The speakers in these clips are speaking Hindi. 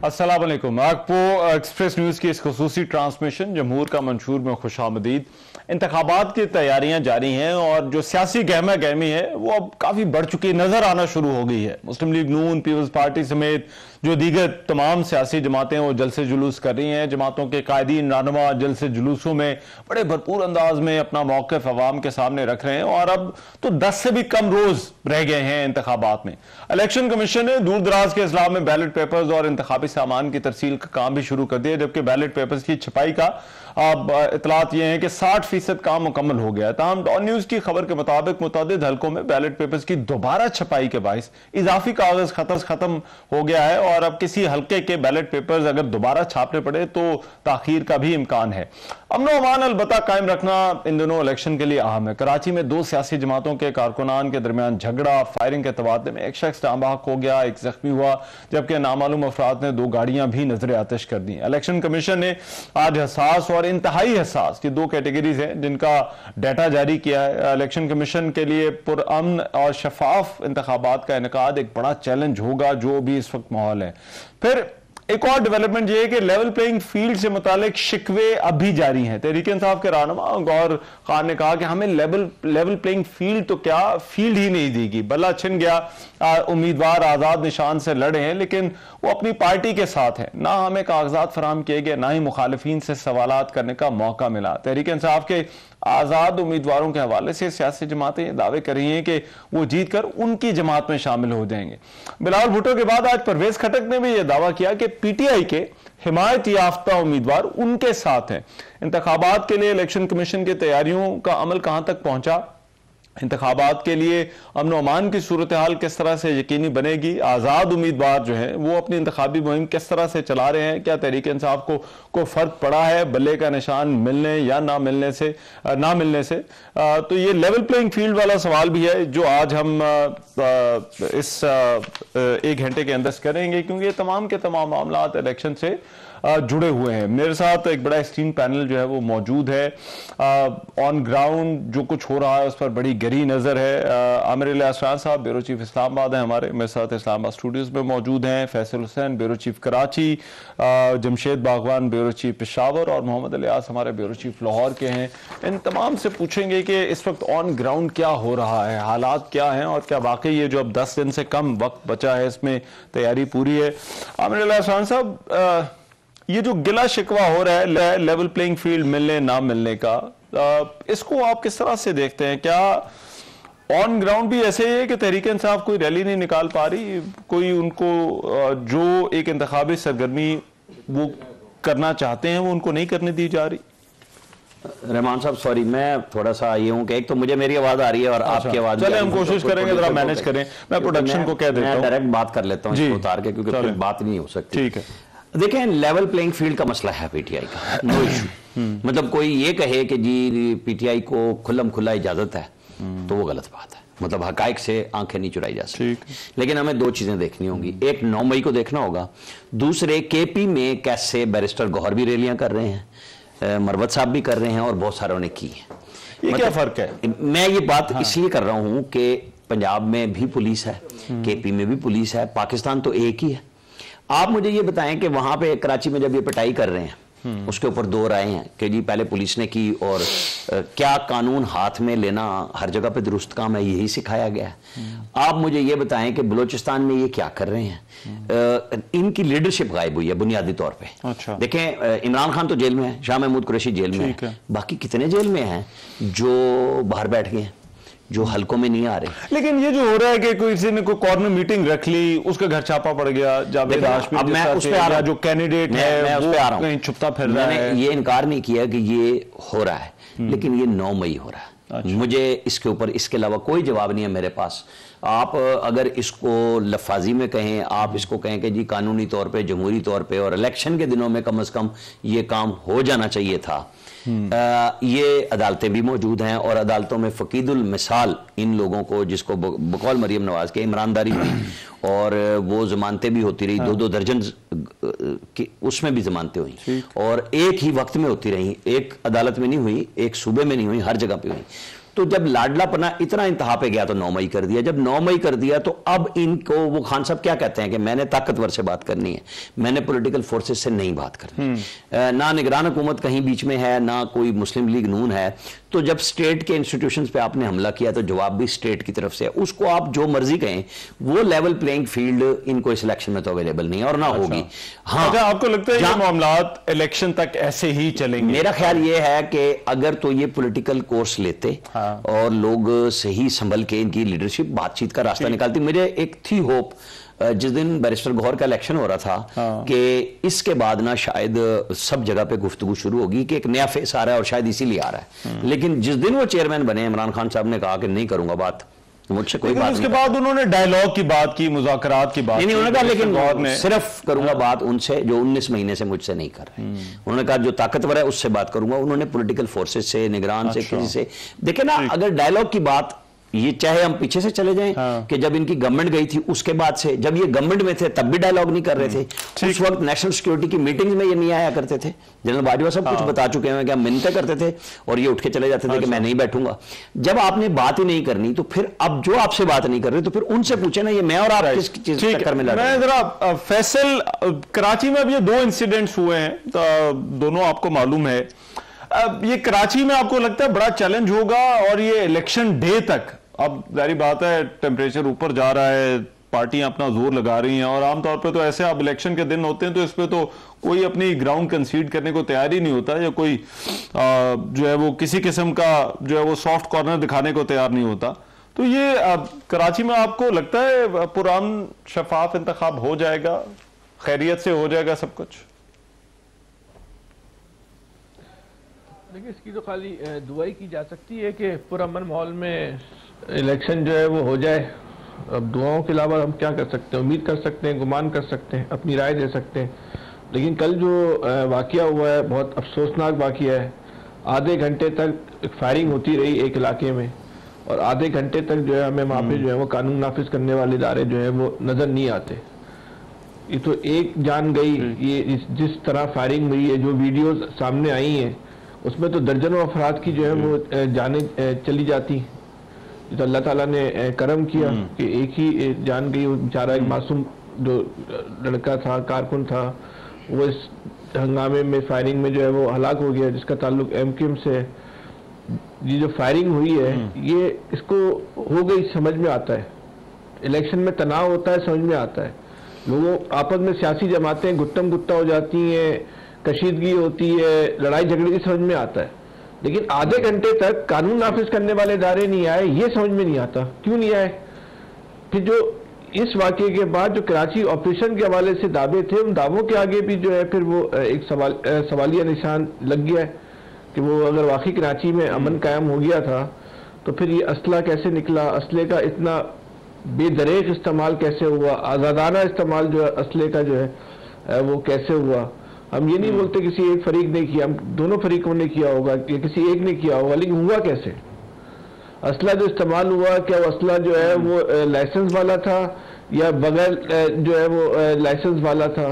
अस्सलाम वालेकुम। आपको एक्सप्रेस न्यूज़ की इस खुसूसी ट्रांसमिशन जमहूर का मंशूर में खुशामदीद। इंतखाबात की तैयारियां जारी हैं और जो सियासी गहमा गहमी है वो अब काफ़ी बढ़ चुकी नज़र आना शुरू हो गई है। मुस्लिम लीग नून, पीपल्स पार्टी समेत जो दीगर तमाम सियासी जमातें वो जलसे जुलूस कर रही हैं। जमातों के कायदीन रहनुमा जलसे जुलूसों में बड़े भरपूर अंदाज में अपना मौक़िफ़ अवाम के सामने रख रहे हैं और अब तो 10 से भी कम रोज़ रह गए हैं इंतखाबात में। इलेक्शन कमीशन ने दूर दराज के अजला में बैलेट पेपर्स और इंतखाबी सामान की तरसील का काम भी शुरू कर दिया, जबकि बैलेट पेपर्स की छपाई का अब इतलात ये है कि 60% काम मुकम्मल हो गया है। ताहम डॉन न्यूज़ की खबर के मुताबिक मुतअद्दिद हलकों में बैलेट पेपर्स की दोबारा छपाई के बाइस इजाफी कागज खत्म हो गया है और अब किसी हल्के के बैलेट पेपर्स अगर दोबारा छापने पड़े तो ताखीर का भी इम्कान है। अमन व अमान अलबत्ता कायम रखना इन दोनों इलेक्शन के लिए अहम है। कराची में 2 सियासी जमातों के कारकुनान के दरमियान झगड़ा, फायरिंग के तबादले में एक शख्स नाबाक हो गया, एक जख्मी हुआ, जबकि नामालूम अफराद ने 2 गाड़ियां भी नजर आतिश कर दी। इलेक्शन कमीशन ने आज हसास और इंतहाई हसास की 2 कैटेगरीज हैं जिनका डाटा जारी किया है। इलेक्शन कमीशन के लिए पुरअमन और शफाफ इंतखाबात का इनेकाद एक बड़ा चैलेंज होगा जो भी इस वक्त माहौल है। फिर एक और डेवलपमेंट यह है कि लेवल प्लेइंग फील्ड से मुतालिक शिकवे अब भी जारी हैं। तहरीक इंसाफ के रहनुमा गौर खान ने कहा कि हमें लेवल प्लेइंग फील्ड तो क्या फील्ड ही नहीं देगी। बल्ला छिन गया, उम्मीदवार आजाद निशान से लड़े हैं लेकिन वो अपनी पार्टी के साथ हैं। ना हमें कागजात फराहम किए गए, ना ही मुखालिफिन से सवालात करने का मौका मिला। तहरीक इंसाफ के आजाद उम्मीदवारों के हवाले से सियासी जमातें दावे कर रही हैं कि वो जीत कर उनकी जमात में शामिल हो जाएंगे। बिलावल भुट्टो के बाद आज परवेज खटक ने भी यह दावा किया कि पीटीआई के हिमायत याफ्ता उम्मीदवार उनके साथ हैं। इंतखाबात के लिए इलेक्शन कमीशन की तैयारियों का अमल कहां तक पहुंचा, इंतखाबात के लिए अमन व अमान की सूरत हाल किस तरह से यकीनी बनेगी, आज़ाद उम्मीदवार जो हैं वो अपनी इंतखाबी मुहिम किस तरह से चला रहे हैं, क्या तहरीक इंसाफ को फ़र्क पड़ा है बल्ले का निशान मिलने या ना मिलने से। तो ये लेवल प्लेइंग फील्ड वाला सवाल भी है जो आज हम इस 1 घंटे के अंदर करेंगे, क्योंकि ये तमाम के तमाम मामला इलेक्शन से जुड़े हुए हैं। मेरे साथ एक बड़ा एक्सट्रीम पैनल जो है वो मौजूद है। ऑन ग्राउंड जो कुछ हो रहा है उस पर बड़ी गहरी नज़र है। आमिर असरार साहब ब्यूरो चीफ इस्लामाबाद हैं हमारे, मेरे साथ इस्लामाबाद स्टूडियोज़ में मौजूद हैं। फैसल हुसैन ब्यूरो चीफ कराची, जमशेद बागवान ब्यूरो चीफ पेशावर और मोहम्मद इलियास हमारे ब्यूरो चीफ लाहौर के हैं। इन तमाम से पूछेंगे कि इस वक्त ऑन ग्राउंड क्या हो रहा है, हालात क्या हैं और क्या वाकई ये जो अब 10 दिन से कम वक्त बचा है इसमें तैयारी पूरी है। आमिर असरार साहब, ये जो गिला शिकवा हो रहा है लेवल प्लेइंग फील्ड मिलने ना मिलने का, इसको आप किस तरह से देखते हैं? क्या ऑन ग्राउंड भी ऐसे ही है कि तहरीक इंसाफ कोई रैली नहीं निकाल पा रही, कोई उनको जो एक इंतखाबी सरगर्मी वो करना चाहते हैं वो उनको नहीं करने दी जा रही? रहमान साहब सॉरी, मैं थोड़ा सा ये हूँ कि एक तो मुझे मेरी आवाज आ रही है और आपकी आवाज, चले हम कोशिश करेंगे जरा मैनेज करें। मैं प्रोडक्शन को कह देता हूं, डायरेक्ट बात कर लेता हूँ इसको उतार के, क्योंकि फिर बात नहीं हो सकती। ठीक है, देखें, लेवल प्लेइंग फील्ड का मसला है पीटीआई का, नो इशू। मतलब कोई ये कहे कि जी पीटीआई को खुल्लम खुल्ला इजाजत है तो वो गलत बात है। मतलब हकाइक से आंखें नहीं चुराई जा सकती। लेकिन हमें 2 चीजें देखनी होंगी, एक 9 मई को देखना होगा, दूसरे केपी में कैसे बैरिस्टर गौहर भी रैलियां कर रहे हैं, मरवत साहब भी कर रहे हैं और बहुत सारों ने की है। ये क्या फर्क है? मैं ये बात इसलिए कर रहा हूं कि पंजाब में भी पुलिस है, केपी में भी पुलिस है, पाकिस्तान तो एक ही है। आप मुझे ये बताएं कि वहां पे कराची में जब ये पिटाई कर रहे हैं उसके ऊपर 2 राय हैं कि जी पहले पुलिस ने की और क्या कानून हाथ में लेना हर जगह पे दुरुस्त काम है, यही सिखाया गया है। आप मुझे ये बताएं कि बलूचिस्तान में ये क्या कर रहे हैं? इनकी लीडरशिप गायब हुई है बुनियादी तौर पे। अच्छा। देखें, इमरान खान तो जेल में है, शाह महमूद कुरैशी जेल में है, बाकी कितने जेल में हैं जो बाहर बैठ गए हैं, जो हल्कों में नहीं आ रहे। लेकिन ये जो हो रहा है कि किसी ने कोई कॉर्नर मीटिंग रख ली, उसके घर छापा पड़ गया, जावेद हाशमी अब मैं उस पे आ रहा हूं, जो कैंडिडेट है मैं उस पे आ रहा हूं, कहीं छुपता फिर रहा है। मैंने ये इनकार नहीं किया कि ये हो रहा है, लेकिन ये 9 मई हो रहा है। अच्छा। मुझे इसके ऊपर इसके अलावा कोई जवाब नहीं है मेरे पास। आप अगर इसको लफाजी में कहें, आप इसको कहें कि जी कानूनी तौर पे, जमहूरी तौर पे और इलेक्शन के दिनों में कम से कम ये काम हो जाना चाहिए था। ये अदालतें भी मौजूद हैं और अदालतों में फकीदुल मिसाल इन लोगों को, जिसको बकौल मरियम नवाज के ईमानदारी हुई और वो जमानतें भी होती रही, 2-2 दर्जन उसमें भी जमानतें हुई और एक ही वक्त में होती रही, एक अदालत में नहीं हुई, एक सूबे में नहीं हुई, हर जगह पे हुई। तो जब लाडलापना इतना इंतहा पे गया तो 9 मई कर दिया। जब 9 मई कर दिया तो अब इनको वो खान साहब क्या कहते हैं कि मैंने ताकतवर से बात करनी है, मैंने पॉलिटिकल फोर्सेस से नहीं बात करनी। ना निगरान हुकूमत कहीं बीच में है, ना कोई मुस्लिम लीग नून है। तो जब स्टेट के इंस्टीट्यूशंस पे आपने हमला किया तो जवाब भी स्टेट की तरफ से है। उसको आप जो मर्जी कहें, वो लेवल प्लेइंग फील्ड इनको इस इलेक्शन में तो अवेलेबल नहीं है और ना होगी। हाँ, अच्छा, आपको लगता है ये मामलात इलेक्शन तक ऐसे ही चलेंगे? मेरा ख्याल ये है कि अगर तो ये पॉलिटिकल कोर्स लेते और लोग सही संभल के इनकी लीडरशिप बातचीत का रास्ता निकालती। मुझे एक थी होप जिस दिन बैरिस्टर गौहर का इलेक्शन हो रहा था कि इसके बाद ना शायद सब जगह पे गुफ्तगू शुरू होगी कि एक नया फेस आ रहा है और शायद इसीलिए आ रहा है। लेकिन जिस दिन वो चेयरमैन बने, इमरान खान साहब ने कहा कि नहीं करूंगा बात, मुझसे कोई बात। उसके बाद उन्होंने डायलॉग की बात की, मुज़ाकरात की बात नहीं, उन्होंने कहा लेकिन सिर्फ करूंगा बात उनसे जो 19 महीने से मुझसे नहीं कर रहे। उन्होंने कहा जो ताकतवर है उससे बात करूंगा। उन्होंने पॉलिटिकल फोर्सेस से, निगरान से, किसी से देखे ना। अगर डायलॉग की बात, ये चाहे हम पीछे से चले जाएं कि जब इनकी गवर्नमेंट गई थी उसके बाद से, जब ये गवर्नमेंट में थे तब भी डायलॉग नहीं कर रहे थे। उस वक्त नेशनल सिक्योरिटी की मीटिंग्स में ये नहीं आया करते थे। जनरल बाजवा सब कुछ बता चुके हैं कि हम मिन्नतें करते थे और ये उठ के चले जाते थे कि मैं नहीं बैठूंगा। जब आपने बात ही नहीं करनी तो फिर अब जो आपसे बात नहीं कर रहे तो फिर उनसे पूछे ना, ये मैं और आप किस चीज चक्कर में लड़ रहे हैं। मैं जरा फैसल, कराची में अब ये 2 इंसिडेंट्स हुए हैं, दोनों आपको मालूम है। अब ये कराची में आपको लगता है बड़ा चैलेंज होगा और ये इलेक्शन डे तक, अब जारी बात है टेम्परेचर ऊपर जा रहा है, पार्टियां अपना जोर लगा रही हैं और आमतौर पे तो ऐसे अब इलेक्शन के दिन होते हैं तो इस पे तो कोई अपनी ग्राउंड कंसीड करने को तैयार ही नहीं होता, या कोई जो है वो किसी किस्म का जो है वो सॉफ्ट कॉर्नर दिखाने को तैयार नहीं होता। तो ये कराची में आपको लगता है पुरान शफाफ इंतखाब हो जाएगा, खैरियत से हो जाएगा सब कुछ? देखिए, इसकी तो खाली दुआई की जा सकती है कि पुरअमन माहौल में इलेक्शन जो है वो हो जाए। अब दुआओं के अलावा हम क्या कर सकते हैं? उम्मीद कर सकते हैं, गुमान कर सकते हैं, अपनी राय दे सकते हैं। लेकिन कल जो वाकया हुआ है बहुत अफसोसनाक वाकया है। आधे घंटे तक फायरिंग होती रही एक इलाके में और आधे घंटे तक जो है हमें वहाँ पे जो है वो कानून नाफिज करने वाले इदारे जो है वो नज़र नहीं आते। ये तो एक जान गई। ये जिस तरह फायरिंग हुई है, जो वीडियोज सामने आई हैं उसमें तो दर्जनों अफराद की जो है वो जाने चली जाती। तो अल्लाह ताला ने करम किया कि एक ही जान गई। बेचारा एक मासूम जो लड़का था, कारकुन था, वो इस हंगामे में, फायरिंग में जो है वो हलाक हो गया, जिसका ताल्लुक एमक्यूएम से। ये जो फायरिंग हुई है ये इसको हो गई समझ में आता है। इलेक्शन में तनाव होता है, समझ में आता है। लोगों आपस में सियासी जमातें गुत्तम गुत्ता हो जाती हैं, कशीदगी होती है, लड़ाई झगड़े, समझ में आता है। लेकिन आधे घंटे तक कानून नाफिज करने वाले इदारे नहीं आए, ये समझ में नहीं आता क्यों नहीं आए। फिर जो इस वाकये के बाद जो कराची ऑपरेशन के हवाले से दावे थे, उन दावों के आगे भी जो है फिर वो एक सवालिया निशान लग गया है कि वो अगर वाकई कराची में अमन कायम हो गया था तो फिर ये असला कैसे निकला, असले का इतना बेदरेक इस्तेमाल कैसे हुआ, आज़ादाना इस्तेमाल जो है असले का जो है वो कैसे हुआ। हम ये नहीं बोलते किसी एक फरीक ने किया, हम दोनों फरीकों ने किया होगा या किसी एक ने किया होगा, लेकिन हुआ कैसे? असला जो इस्तेमाल हुआ, क्या वो असला जो है वो लाइसेंस वाला था या बगैर जो है वो लाइसेंस वाला था?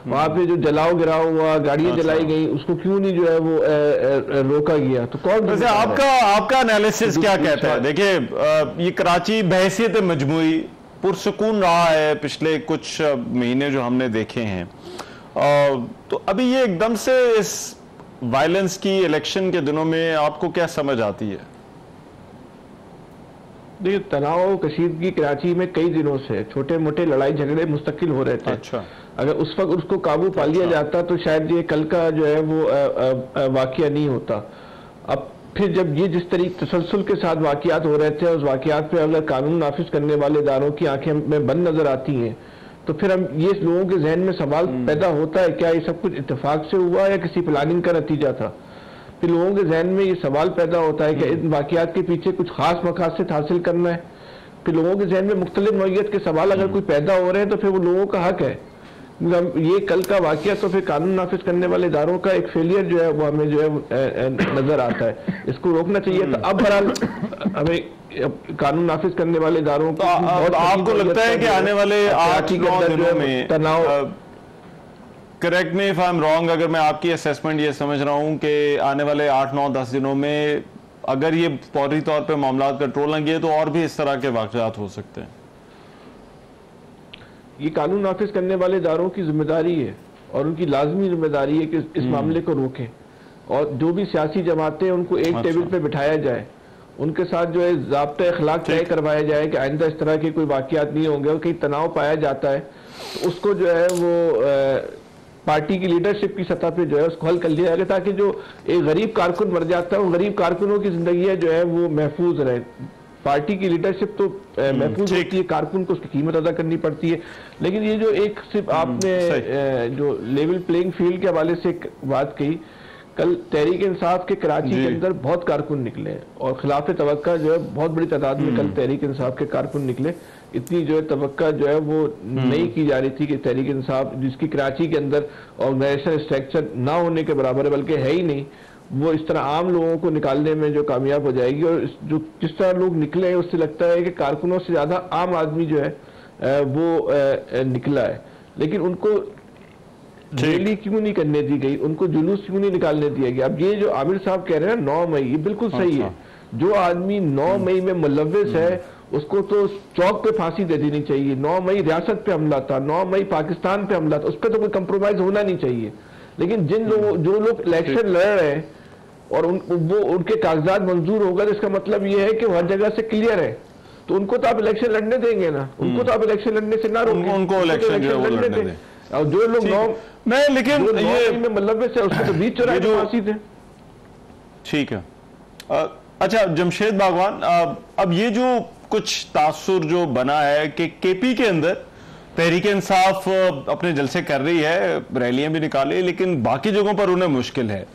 वहां पे जो जलाओ गिराव हुआ, गाड़ियां जलाई गई, उसको क्यों नहीं जो है वो रोका गया? तो कौन? वैसे आपका एनालिसिस क्या कहता है? देखिए, ये कराची बहैसियत मजमूई पुरसुकून रहा है पिछले कुछ महीने जो हमने देखे हैं, तो अभी ये एकदम से इस वायलेंस की इलेक्शन के दिनों में आपको क्या समझ आती है? देखिए, तनाव कशीदगी कराची में कई दिनों से, छोटे मोटे लड़ाई झगड़े मुस्तकिल हो रहे थे। अच्छा। अगर उस वक्त उसको काबू पा लिया जाता तो शायद ये कल का जो है वो वाकया नहीं होता। अब फिर जब ये जिस तरीके तसलसल के साथ वाकयात हो रहे थे, उस वाकयात पे अगर कानून नाफिज करने वाले इदारों की आंखें में बंद नजर आती हैं तो फिर हम ये लोगों के जहन में सवाल पैदा होता है, क्या ये सब कुछ इत्तेफाक से हुआ या किसी प्लानिंग का नतीजा था? फिर लोगों के जहन में ये सवाल पैदा होता है कि इन वाकयात के पीछे कुछ खास मकासद हासिल करना है। फिर लोगों के जहन में मुख्तलिफ नौइयत के सवाल अगर कोई पैदा हो रहे हैं तो फिर वो लोगों का हक है। ये कल का वाकया तो फिर कानून नाफिज करने वाले इदारों का एक फेलियर जो है वो हमें जो है नजर आता है। इसको रोकना चाहिए था। अब बहरहाल हमें कानून नाफिज करने वाले इदारों को आपको लगता है कि आने वाले 8-9 दिनों में तनाव, correct me if I am wrong, अगर मैं आपकी असेसमेंट ये समझ रहा हूं कि आने वाले 8-9-10 दिनों में अगर ये फौरी तौर पे मामला कंट्रोल न किए तो और भी इस तरह के वाक़यात हो सकते हैं? ये कानून नाफिज करने वाले इदारों की जिम्मेदारी है और उनकी लाजमी जिम्मेदारी है कि इस मामले को रोकें, और जो भी सियासी जमातें हैं उनको एक टेबल पे बिठाया जाए, उनके साथ जो है ज़ाब्ता अखलाक तय करवाया जाए कि आइंदा इस तरह के कोई वाक़यात नहीं होंगे, और कहीं तनाव पाया जाता है तो उसको जो है वो पार्टी की लीडरशिप की सतह पे जो है उसको हल कर लिया जाएगा, ताकि जो एक गरीब कारकुन मर जाता है, उन गरीब कारकुनों की जिंदगी जो है वो महफूज रहे। पार्टी की लीडरशिप तो महफूज होती है, कारकुन को उसकी कीमत अदा करनी पड़ती है। लेकिन ये जो एक सिर्फ आपने जो लेवल प्लेइंग फील्ड के हवाले से बात कही, कल तहरीक इंसाफ के कराची के अंदर बहुत कारकुन निकले और खिलाफ तवक्का जो है बहुत बड़ी तादाद में कल तहरीक इंसाफ के कारकुन निकले। इतनी जो है तवक्का जो है वो नहीं की जा रही थी कि तहरीक इंसाफ जिसकी कराची के अंदर ऑर्गेनाइजेशन स्ट्रक्चर ना होने के बराबर है, बल्कि है ही नहीं, वो इस तरह आम लोगों को निकालने में जो कामयाब हो जाएगी। और जो जिस तरह लोग निकले हैं उससे लगता है कि कारकुनों से ज्यादा आम आदमी जो है वो निकला है। लेकिन उनको रैली क्यों नहीं करने दी गई, उनको जुलूस क्यों नहीं निकालने दिया गया? अब ये जो आमिर साहब कह रहे हैं 9 मई, ये बिल्कुल सही है। जो आदमी 9 मई में मुलव्विस है उसको तो चौक पे फांसी दे देनी चाहिए। 9 मई रियासत पे हमला था, 9 मई पाकिस्तान पे हमला था, उस पर तो कोई कंप्रोमाइज होना नहीं चाहिए। लेकिन जो लोग इलेक्शन लड़ रहे हैं और वो उनके कागजात मंजूर होगा तो इसका मतलब ये है कि हर जगह से क्लियर है, तो उनको तो आप इलेक्शन लड़ने देंगे ना, उनको तो आप इलेक्शन लड़ने से ना रोकें, उनको इलेक्शन लड़ने दें। और जो लोग लेकिन ये में मुलव्विस है उसको तो बीच चौराहे पे फांसी थे। ठीक है। अच्छा जमशेद बागवान, अब ये जो कुछ तासुर जो बना है कि केपी के अंदर तहरीक इंसाफ अपने जलसे कर रही है, रैलियां भी निकाली, लेकिन बाकी जगहों पर उन्हें मुश्किल है,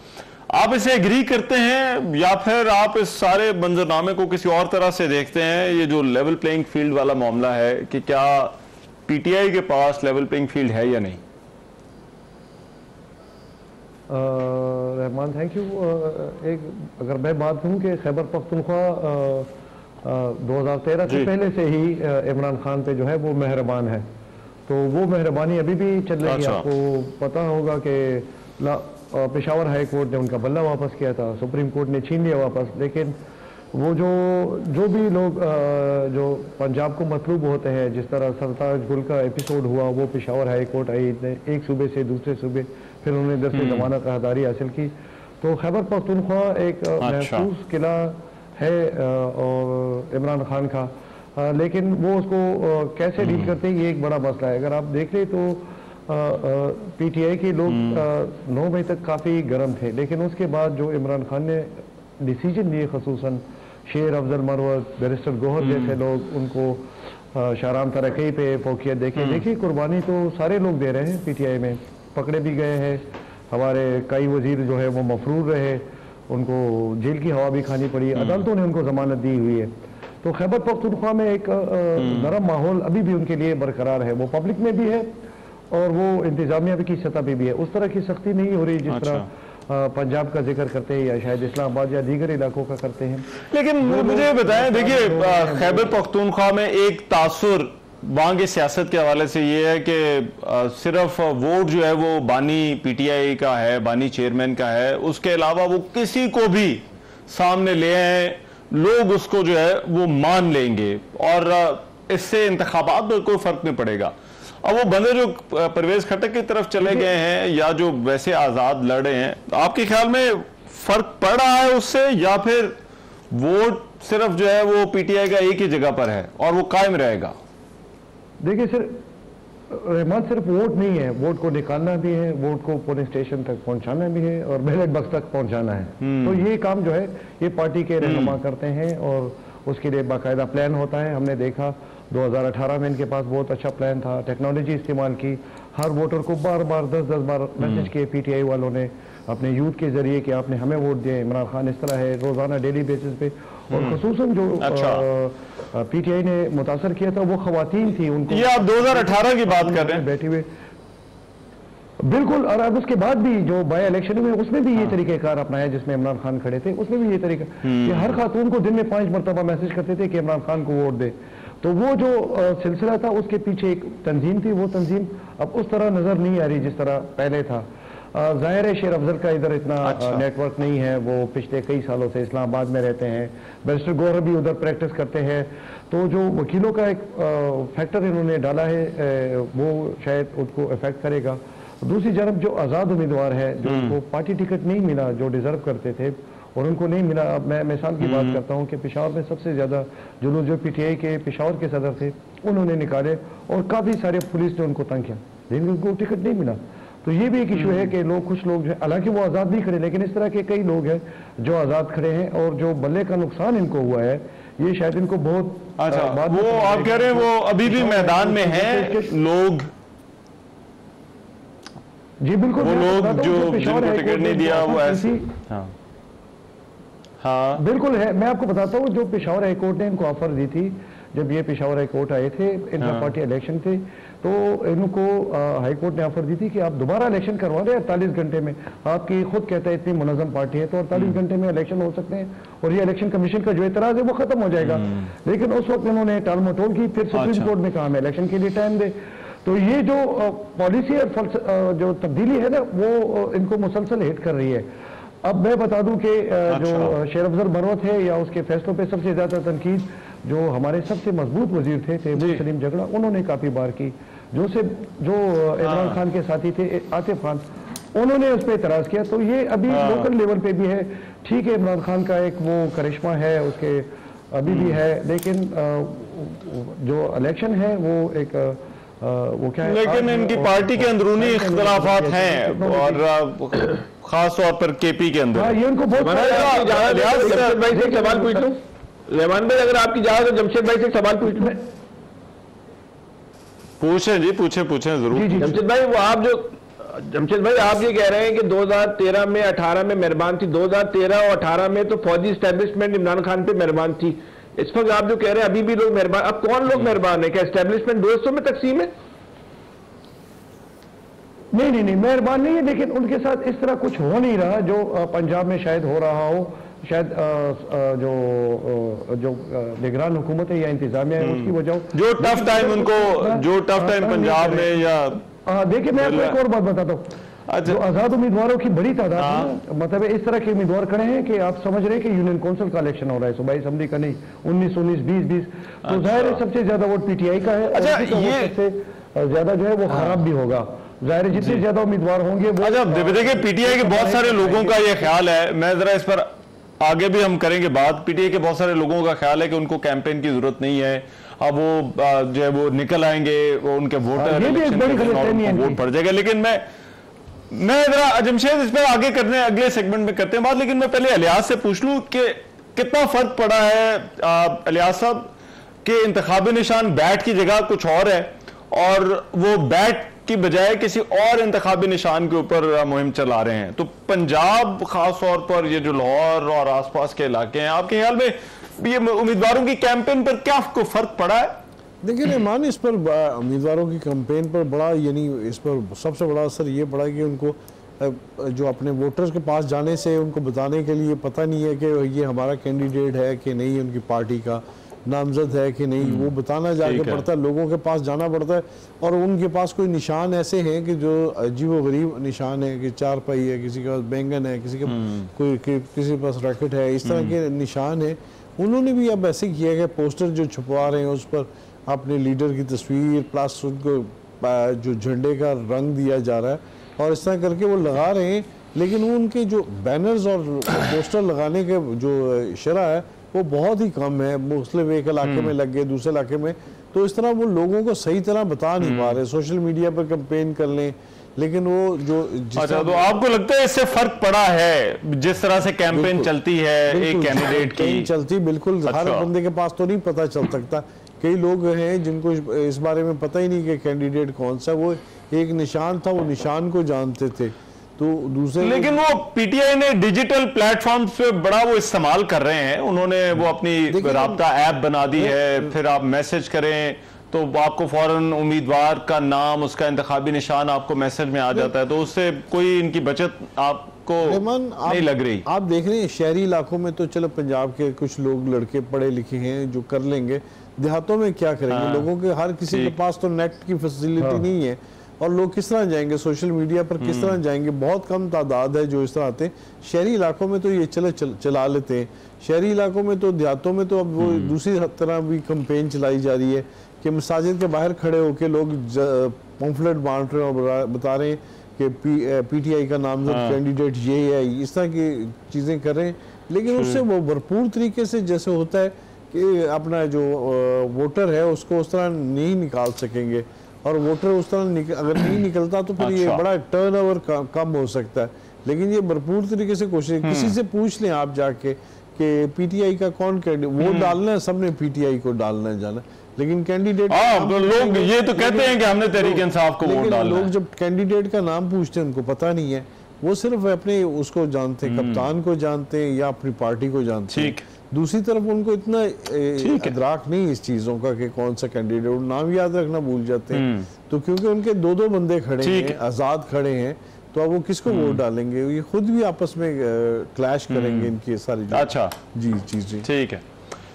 आप इसे एग्री करते हैं या फिर आप इस सारे मंजरनामे को किसी और तरह से देखते हैं? ये जो लेवल प्लेइंग फील्ड वाला मामला है कि क्या पीटीआई के पास लेवल प्लेइंग फील्ड है या नहीं? Rahman thank you. एक अगर मैं बात करूं कि खैबर पख्तूनख्वा 2013 से पहले से ही इमरान खान पे जो है वो मेहरबान है, तो वो मेहरबानी अभी भी चल रही है। आपको पता होगा कि पेशावर हाई कोर्ट ने उनका बल्ला वापस किया था, सुप्रीम कोर्ट ने छीन लिया वापस, लेकिन वो जो भी लोग जो पंजाब को मतलूब होते हैं, जिस तरह सरताज गुल का एपिसोड हुआ, वो पेशावर हाई कोर्ट आई, एक सूबे से दूसरे सूबे, फिर उन्होंने 10 जमानत राहदारी हासिल की। तो खैबर पख्तूनख्वा एक महफूज किला है और इमरान खान का, लेकिन वो उसको कैसे डील करते हैं ये एक बड़ा मसला है। अगर आप देख लें तो पीटीआई के लोग 9 मई तक काफ़ी गर्म थे, लेकिन उसके बाद जो इमरान खान ने डिसीजन लिए, खसूसन शेर अफजल मरवत, बैरिस्टर गोहर जैसे लोग, उनको शाहराम तरक्की पे फोकियत देखिए कुर्बानी तो सारे लोग दे रहे हैं। पीटीआई में पकड़े भी गए हैं, हमारे कई वजीर जो है वो मफरूर रहे, उनको जेल की हवा भी खानी पड़ी, अदालतों ने उनको जमानत दी हुई है। तो खैबर पख्तूनख्वा में एक नरम माहौल अभी भी उनके लिए बरकरार है, वो पब्लिक में भी है और वो इंतजामिया की सतह पे भी है। उस तरह की सख्ती नहीं हो रही जिस तरह पंजाब का जिक्र करते हैं या शायद इस्लामाबाद या दीगर इलाकों का करते हैं। लेकिन मुझे बताएं, देखिए खैबर पख्तूनख्वा में एक तासुर वहां की सियासत के हवाले से ये है कि सिर्फ वोट जो है वो बानी पीटीआई का है, बानी चेयरमैन का है, उसके अलावा वो किसी को भी सामने ले आए लोग उसको जो है वो मान लेंगे और इससे इंतखाबात में कोई फर्क नहीं पड़ेगा। अब वो बंदे जो परवेज खट्टक की तरफ चले गए हैं या जो वैसे आजाद लड़े हैं, आपके ख्याल में फर्क पड़ रहा है उससे, या फिर वोट सिर्फ जो है वो पीटीआई का एक ही जगह पर है और वो कायम रहेगा? देखिए सर, रहमान सिर्फ वोट नहीं है, वोट को निकालना भी है, वोट को पोलिंग स्टेशन तक पहुंचाना भी है और बैलेट बॉक्स तक पहुंचाना है। तो ये काम जो है ये पार्टी के रहनुमा करते हैं और उसके लिए बाकायदा प्लान होता है। हमने देखा 2018 में इनके पास बहुत अच्छा प्लान था, टेक्नोलॉजी इस्तेमाल की, हर वोटर को बार बार 10-10 बार मैसेज किए पीटीआई वालों ने अपने यूथ के जरिए कि आपने हमें वोट दिया, इमरान खान इस तरह है, रोजाना डेली बेसिस पे। और खुसूसन जो पीटीआई ने मुतासर किया था वो खवातीन थी, उनको, ये आप 2018 की बात कर रहे हैं बैठे हुए, बिल्कुल। और अब उसके बाद भी जो बाय इलेक्शन में उसमें भी ये तरीकेकार अपनाया जिसमें इमरान खान खड़े थे, उसमें भी ये तरीका कि हर खातून को दिन में 5 मरतबा मैसेज करते थे कि इमरान खान को वोट दे। तो वो जो सिलसिला था उसके पीछे एक तंजीम थी, वो तंजीम अब उस तरह नजर नहीं आ रही जिस तरह पहले था। जाहिर है शेर अफजल का इधर इतना नेटवर्क नहीं है, वो पिछले कई सालों से इस्लामाबाद में रहते हैं, बैरिस्टर गौहर भी उधर प्रैक्टिस करते हैं, तो जो वकीलों का एक फैक्टर इन्होंने डाला है वो शायद उनको इफेक्ट करेगा। दूसरी तरफ जो आज़ाद उम्मीदवार है, जो उनको पार्टी टिकट नहीं मिला, जो डिजर्व करते थे और उनको नहीं मिला। अब मैं मिसाल की बात करता हूँ कि पेशावर में सबसे ज़्यादा जुलूस जो PTI के पेशावर के सदर थे उन्होंने निकाले और काफ़ी सारे पुलिस ने उनको तंग किया, लेकिन उनको टिकट नहीं मिला। तो ये भी एक इशू है कि लोग, कुछ लोग जो, हालांकि वो आज़ाद नहीं खड़े, लेकिन इस तरह के कई लोग हैं जो आज़ाद खड़े हैं और जो बल्ले का नुकसान इनको हुआ है ये शायद इनको बहुत वो आप कह रहे हैं वो अभी भी मैदान में हैं लोग? जी बिल्कुल, वो लोग जो जिनको टिकट नहीं दिया वो ऐसे, हाँ बिल्कुल है। मैं आपको बताता हूँ, जो पेशावर हाई कोर्ट ने इनको ऑफर दी थी, जब ये पेशावर हाई कोर्ट आए थे, इंटर पार्टी इलेक्शन थे, तो इनको हाई कोर्ट ने ऑफर दी थी कि आप दोबारा इलेक्शन करवा दें 48 घंटे में। आपकी खुद कहता है इतनी मुनज़्ज़म पार्टी है तो 48 घंटे में इलेक्शन हो सकते हैं और ये इलेक्शन कमीशन का जो एतराज़ है वो खत्म हो जाएगा। लेकिन उस वक्त इन्होंने टाल मटोल की, फिर सुप्रीम कोर्ट में कहा हमें इलेक्शन के लिए टाइम दे। तो ये जो पॉलिसी और जो तब्दीली है ना, वो इनको मुसलसल हिट कर रही है। अब मैं बता दूं कि जो शेर अफजल मरवत है या उसके फैसलों पे सबसे ज्यादा तनकीद जो हमारे सबसे मजबूत वजीर थे तैमूर सलीम झगड़ा, उन्होंने काफी बार की। जो इमरान खान के साथी थे आतिफ खान, उन्होंने उस पर एतराज किया। तो ये अभी लोकल लेवल पे भी है। ठीक है, इमरान खान का एक वो करिश्मा है उसके अभी भी है, लेकिन जो इलेक्शन है वो एक वो क्या है, लेकिन इनकी पार्टी के अंदरूनी इख्तलाफात हैं और खास तौर पर KP के अंदर। ये उनको बहुत जमशेद भाई से एक सवाल पूछ लूं, रहमान भाई अगर आपकी इजाजत तो जमशेद भाई से एक सवाल पूछ लूं। पूछें जी, पूछें जरूर। जमशेद भाई, वो आप जो जमशेद भाई आप ये कह रहे हैं कि 2013 में 18 में मेहरबान थी, 2013 और 18 में तो फौजी एस्टेब्लिशमेंट इमरान खान पे मेहरबान थी। इस वक्त आप जो कह रहे हैं अभी भी लोग मेहरबान, अब कौन लोग मेहरबान है? क्या एस्टेब्लिशमेंट 2 हिस्सों में तकसीम है? नहीं मेहरबान नहीं है, लेकिन उनके साथ इस तरह कुछ हो नहीं रहा जो पंजाब में शायद हो रहा हो। शायद जो निगरान हुकूमत है या इंतजामिया है उसकी वजह, जो टफ टाइम पंजाब में या देखिए मैं आपको एक और बात बताता हूँ। जो आजाद उम्मीदवारों की बड़ी तादाद है, मतलब इस तरह के उम्मीदवार खड़े हैं कि आप समझ रहे हैं कि यूनियन काउंसिल का इलेक्शन हो रहा है, सूबाई असेंबली का नहीं, 19-19, 20-20, तो जाहिर है सबसे ज्यादा वोट PTI का है। ये सबसे ज्यादा जो है वो खराब भी होगा, जाहिर है जितने ज्यादा उम्मीदवार होंगे वो। अच्छा देखिए, PTI के बहुत सारे लोगों का ये ख्याल है, मैं जरा इस पर आगे भी हम करेंगे बात। PTI के बहुत सारे लोगों का ख्याल है कि उनको कैंपेन की जरूरत नहीं है, अब वो जो है वो निकल आएंगे, वो उनके वोटर वोट पड़ जाएगा। लेकिन मैं जरा जमशेद इस पर आगे करने अगले सेगमेंट में करते हैं बात, लेकिन मैं पहले अलियास से पूछ लूं कि कितना फर्क पड़ा है अलियास साहब के इंतखाबी निशान बैट की जगह कुछ और है और वो बैट की बजाय किसी और इंतखाबी निशान के ऊपर मुहिम चला रहे हैं। तो पंजाब खास तौर पर ये जो लाहौर और आसपास के इलाके हैं, आपके ख्याल में ये उम्मीदवारों की कैंपेन पर क्या फर्क पड़ा है? देखिए रहमान, इस पर उम्मीदवारों की कैंपेन पर बड़ा, यानी इस पर सबसे बड़ा असर ये पड़ा कि उनको जो अपने वोटर्स के पास जाने से उनको बताने के लिए पता नहीं है कि ये हमारा कैंडिडेट है कि नहीं, उनकी पार्टी का नामजद है कि नहीं, वो बताना जाके पड़ता है, लोगों के पास जाना पड़ता है। और उनके पास कोई निशान ऐसे हैं कि जो अजीब व गरीब निशान है कि 4 पहिए है, किसी के पास बैंगन है, किसी के किसी के पास रैकेट है, इस तरह के निशान है। उन्होंने भी अब ऐसे किया है कि पोस्टर जो छुपवा रहे हैं उस पर अपने लीडर की तस्वीर प्लस उनको जो झंडे का रंग दिया जा रहा है और इस तरह करके वो लगा रहे हैं। लेकिन उनके जो बैनर्स और पोस्टर लगाने के जो शरह है वो बहुत ही कम है। मुख्तलिफ एक इलाके में लग गए, दूसरे इलाके में, तो इस तरह वो लोगों को सही तरह बता नहीं पा रहे। सोशल मीडिया पर कैंपेन कर लें, लेकिन वो जो अच्छा, तो आपको लगता है इससे फर्क पड़ा है जिस तरह से कैंपेन चलती है एक कैंडिडेट की चलती? बिल्कुल, हर बंदे के पास तो नहीं पता चल सकता। कई लोग हैं जिनको इस बारे में पता ही नहीं कि कैंडिडेट कौन सा, वो एक निशान था, वो निशान को जानते थे। तो दूसरे, लेकिन वो PTI ने डिजिटल प्लेटफॉर्म्स पे बड़ा वो इस्तेमाल कर रहे हैं। उन्होंने वो अपनी राब्ता ऐप बना दी है, फिर आप मैसेज करें तो आपको फौरन उम्मीदवार का नाम, उसका इंतखाबी निशान आपको मैसेज में आ जाता है, तो उससे कोई इनकी बचत आपको नहीं लग रही। आप देख रहे हैं शहरी इलाकों में तो चलो पंजाब के कुछ लोग लड़के पढ़े लिखे हैं जो कर लेंगे, देहातों में क्या करेंगे? लोगों के हर किसी के पास तो नेट की फैसिलिटी नहीं है। और लोग किस तरह जाएंगे सोशल मीडिया पर, किस तरह जाएंगे? बहुत कम तादाद है जो इस तरह आते हैं। शहरी इलाकों में तो ये चला लेते हैं, शहरी इलाकों में तो, देहातों में तो अब वो दूसरी तरह भी कैंपेन चलाई जा रही है कि मसाजिद के बाहर खड़े होकर लोग पम्फलेट बांट रहे हैं और बता रहे हैं कि PTI का नामजद कैंडिडेट ये है, इस तरह की चीज़ें कर रहे हैं। लेकिन उससे वो भरपूर तरीके से जैसे होता है कि अपना जो वोटर है उसको उस तरह नहीं निकाल सकेंगे, और वोटर उस तरह अगर नहीं निकलता तो फिर ये बड़ा टर्नओवर कम हो सकता है। लेकिन ये भरपूर तरीके से कोशिश, किसी से पूछ लें आप जाके कि PTI का कौन कैंडिडेट, वोट डालना है, सबने PTI को डालना है जाना, लेकिन कैंडिडेट लोग ये तो कहते हैं कि हमने तहरीक इंसाफ को वोट डालना है। लोग जब कैंडिडेट का नाम पूछते हैं उनको पता नहीं है, वो सिर्फ अपने उसको जानते हैं, कप्तान को जानते हैं या अपनी पार्टी को जानते हैं। दूसरी तरफ उनको इतना इदराक नहीं इस चीजों का कि कौन सा कैंडिडेट, नाम याद रखना भूल जाते हैं। तो क्योंकि उनके दो बंदे खड़े हैं, आजाद खड़े हैं, तो अब वो किसको वोट डालेंगे? ये खुद भी आपस में क्लैश करेंगे इनकी सारी। अच्छा जी जी जी ठीक है,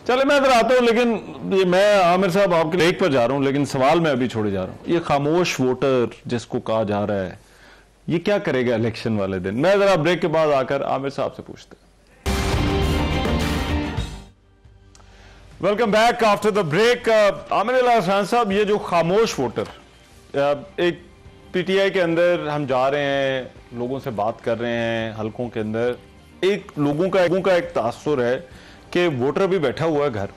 चले मैं इधर आता हूँ। लेकिन ये मैं आमिर साहब आपके लेख पर जा रहा हूँ, लेकिन सवाल मैं अभी छोड़े जा रहा हूँ। ये खामोश वोटर जिसको कहा जा रहा है, ये क्या करेगा इलेक्शन वाले दिन? मैं जरा ब्रेक के बाद आकर आमिर साहब से पूछते हैं। Welcome back after the break. Aamir Khan साहब, ये जो खामोश वोटर, एक PTI के अंदर हम जा रहे हैं, लोगों से बात कर रहे हैं, हलकों के अंदर एक लोगों का एक तासुर है कि वोटर भी बैठा हुआ है घर,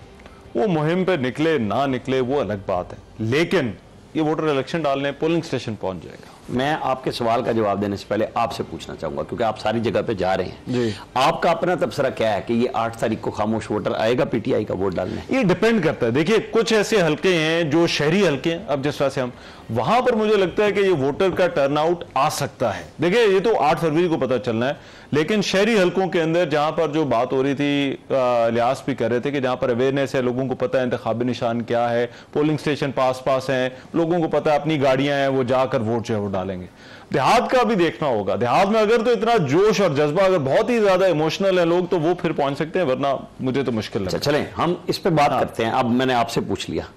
वो मुहिम पे निकले ना निकले वो अलग बात है, लेकिन ये वोटर इलेक्शन डालने पोलिंग स्टेशन पहुंच जाएगा। मैं आपके सवाल का जवाब देने से पहले आपसे पूछना चाहूंगा, क्योंकि आप सारी जगह पे जा रहे हैं, आपका अपना तबसरा क्या है कि ये 8 तारीख को खामोश वोटर आएगा PTI का वोट डालने? ये डिपेंड करता है। देखिए, कुछ ऐसे हलके हैं जो शहरी हलके हैं, अब जिस तरह से हम वहां पर मुझे लगता है कि ये वोटर का टर्नआउट आ सकता है। देखिए, ये तो 8 फरवरी को पता चलना है, लेकिन शहरी हलकों के अंदर जहां पर जो बात हो रही थी, लिहाज भी कर रहे थे कि जहां पर अवेयरनेस है, लोगों को पता है इंतखाबी निशान क्या है, पोलिंग स्टेशन पास हैं, लोगों को पता है अपनी गाड़ियां हैं, वो जाकर वोट जो है वो डालेंगे। देहात का भी देखना होगा, देहात में अगर तो इतना जोश और जज्बा, अगर बहुत ही ज्यादा इमोशनल है लोग, तो वो फिर पहुंच सकते हैं, वरना मुझे तो मुश्किल लगता है। चलें हम इस पे बात करते हैं। अब मैंने आपसे पूछ लिया,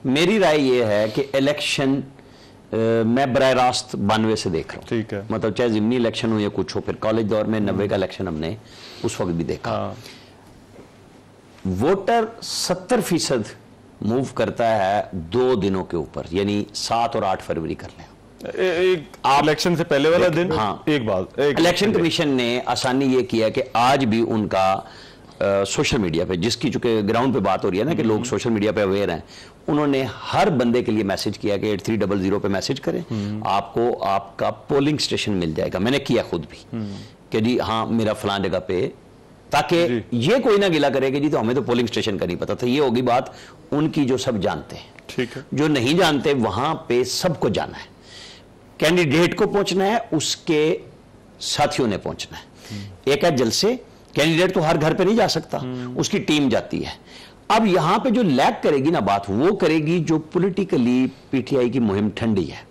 मेरी राय ये है कि इलेक्शन मैं बराह रास्त 92 से देख रहा हूँ, ठीक है, मतलब चाहे जिमनी इलेक्शन हो या कुछ हो, फिर कॉलेज दौर में 90 का इलेक्शन हमने उस वक्त भी देखा। वोटर 70% मूव करता है 2 दिनों के ऊपर, यानी 7 और 8 फरवरी कर लें। इलेक्शन से पहले वाला दिन। हाँ, एक बात, इलेक्शन कमीशन ने आसानी ये किया कि आज भी उनका सोशल मीडिया पे, जिसकी चूंकि ग्राउंड पे बात हो रही है ना कि लोग सोशल मीडिया पे अवेयर हैं, उन्होंने हर बंदे के लिए मैसेज किया कि 8300 पे मैसेज करें, आपको आपका पोलिंग स्टेशन मिल जाएगा। मैंने किया खुद भी कि जी हाँ मेरा फलां जगह पे, ताकि ये कोई ना गिला करे कि जी तो हमें तो पोलिंग स्टेशन का नहीं पता था। ये होगी बात उनकी जो सब जानते हैं, ठीक है, जो नहीं जानते वहां पे सबको जाना है, कैंडिडेट को पहुंचना है, उसके साथियों ने पहुंचना है। एक है जलसे, कैंडिडेट तो हर घर पे नहीं जा सकता, उसकी टीम जाती है। अब यहां पे जो लैग करेगी ना बात, वो करेगी जो पॉलिटिकली PTI की मुहिम ठंडी है।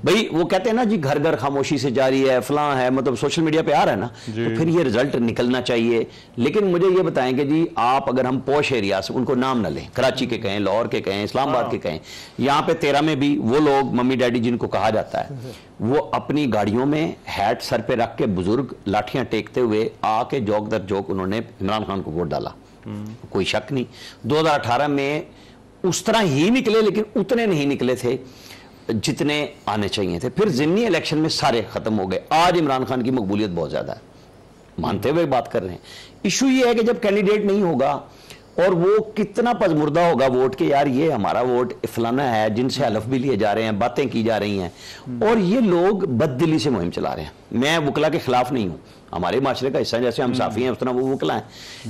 भाई वो कहते हैं ना जी घर घर खामोशी से जारी है, फलां है, मतलब सोशल मीडिया पे आ रहा है ना, तो फिर ये रिजल्ट निकलना चाहिए। लेकिन मुझे ये बताएं कि जी आप अगर हम पॉश एरिया से, उनको नाम ना लें, कराची के कहें, लाहौर के कहें, इस्लामाबाद के कहें, यहाँ पे 13 में भी वो लोग मम्मी डैडी जिनको कहा जाता है, वो अपनी गाड़ियों में हैट सर पे रख के बुजुर्ग लाठियां टेकते हुए आके जोक दर जोक उन्होंने इमरान खान को वोट डाला, कोई शक नहीं। 2018 में उस तरह ही निकले, लेकिन उतने नहीं निकले थे जितने आने चाहिए थे। फिर ज़िमनी इलेक्शन में सारे खत्म हो गए। आज इमरान खान की मकबूलियत बहुत ज्यादा है, मानते हुए बात कर रहे हैं। इशू ये है कि जब कैंडिडेट नहीं होगा और वो कितना पजमुर्दा होगा वोट के, यार ये हमारा वोट फलाना है, जिनसे हलफ भी लिए जा रहे हैं, बातें की जा रही हैं, और ये लोग बददिली से मुहिम चला रहे हैं। मैं वकला के खिलाफ नहीं हूं, हमारे माशरे का हिस्सा, जैसे हम साफी हैं उतना वो वकला हैं,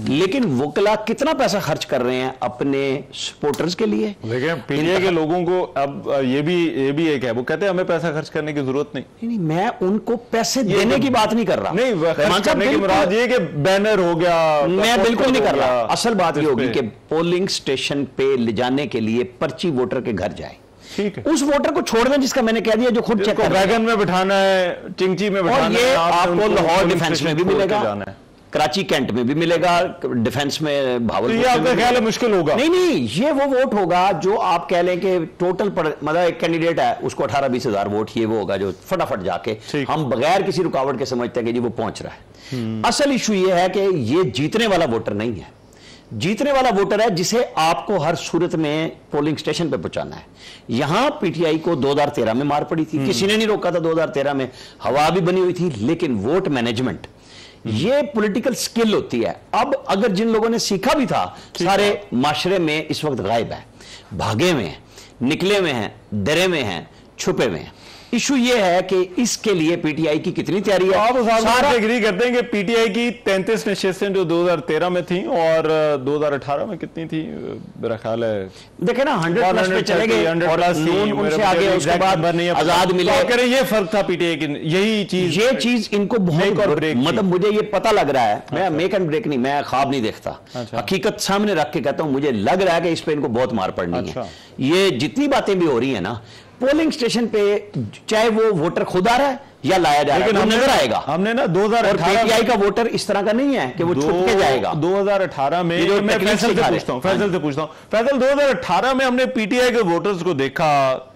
लेकिन वकला कितना पैसा खर्च कर रहे हैं अपने सपोर्टर्स के लिए। देखिए PTI के लोगों को अब ये भी एक है, वो कहते हैं हमें पैसा खर्च करने की जरूरत नहीं। मैं उनको पैसे देने की बात नहीं कर रहा, नहीं खर्च करने की मुराद ये कि बैनर हो गया, मैं बिल्कुल नहीं कर रहा। असल बात ये होगी कि पोलिंग स्टेशन पे ले जाने के लिए पर्ची वोटर के घर जाए, ठीक है, उस वोटर को छोड़ दें जिसका मैंने कह दिया, जो खुद चेक वैगन में बिठाना है, चिंची में बिठाना है, ये आपको लाहौर डिफेंस में भी मिलेगा, कराची कैंट में भी मिलेगा, डिफेंस में भावलपुर। तो ये आपका ख्याल है मुश्किल होगा? नहीं, ये वो वोट होगा जो आप कह लें कि टोटल मतलब एक कैंडिडेट है उसको 18-20 हजार वोट, ये वो होगा जो फटाफट जाके हम बगैर किसी रुकावट के समझते हैं कि जी वो पहुंच रहा है। असल इशू ये है कि ये जीतने वाला वोटर नहीं है, जीतने वाला वोटर है जिसे आपको हर सूरत में पोलिंग स्टेशन पे पहुंचाना है। यहां पीटीआई को 2013 में मार पड़ी थी, किसी ने नहीं रोका था, 2013 में हवा भी बनी हुई थी, लेकिन वोट मैनेजमेंट ये पॉलिटिकल स्किल होती है। अब अगर जिन लोगों ने सीखा भी था, सारे माशरे में इस वक्त गायब है, भागे में है, निकले में है, डरे में है, छुपे में है। इशू ये है कि इसके लिए पीटीआई की कितनी तैयारी है। आप सारा एग्री करते हैं कि पीटीआई की 33 नशिस्तें जो 2013 में थी और 2018 में कितनी थी, मेरा ख्याल है देखे ना 100+ पे चले गए और नून उनसे आगे, उसके बाद आजाद मिले। करें ये फर्क था पीटीआई की, यही चीज, ये चीज इनको बहुत मतलब मुझे ये पता लग रहा है, मैं मेक एंड ब्रेक नहीं, मैं ख्वाब नहीं देखता, हकीकत सामने रख के कहता हूं, मुझे लग रहा है कि इस पे इनको बहुत मार पड़नी है। ये जितनी बातें भी हो रही है ना पोलिंग स्टेशन पे, चाहे वो वोटर खुद आ रहा है या लाया जा रहा है, वो नजर आएगा। हमने ना 2018 पीटीआई का वोटर इस तरह का नहीं है कि वो छुप के जाएगा। 2018 में मैं फैसल से पूछता हूं, फैसल 2018 में हमने पीटीआई के वोटर्स को देखा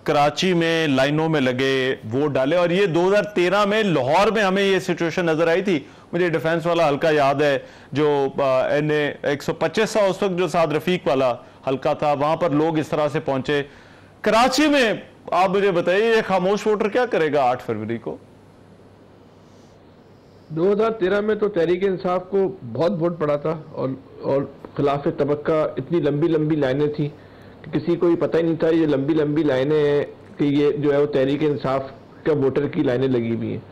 कराची में लाइनों में लगे वोट डाले, और ये 2013 में लाहौर में हमें ये सिचुएशन नजर आई थी। मुझे डिफेंस वाला हल्का याद है जो NA 125 था उस वक्त, जो साद रफीक वाला हल्का था, वहां पर लोग इस तरह से पहुंचे। कराची में आप मुझे बताइए ये खामोश वोटर क्या करेगा 8 फरवरी को? 2013 में तो तहरीक इंसाफ को बहुत वोट पड़ा था और खिलाफ तबक्का इतनी लंबी लंबी लाइनें थी कि किसी को भी पता ही नहीं था ये लंबी लंबी लाइनें हैं कि ये जो है वो तहरीक इंसाफ का वोटर की लाइनें लगी हुई हैं।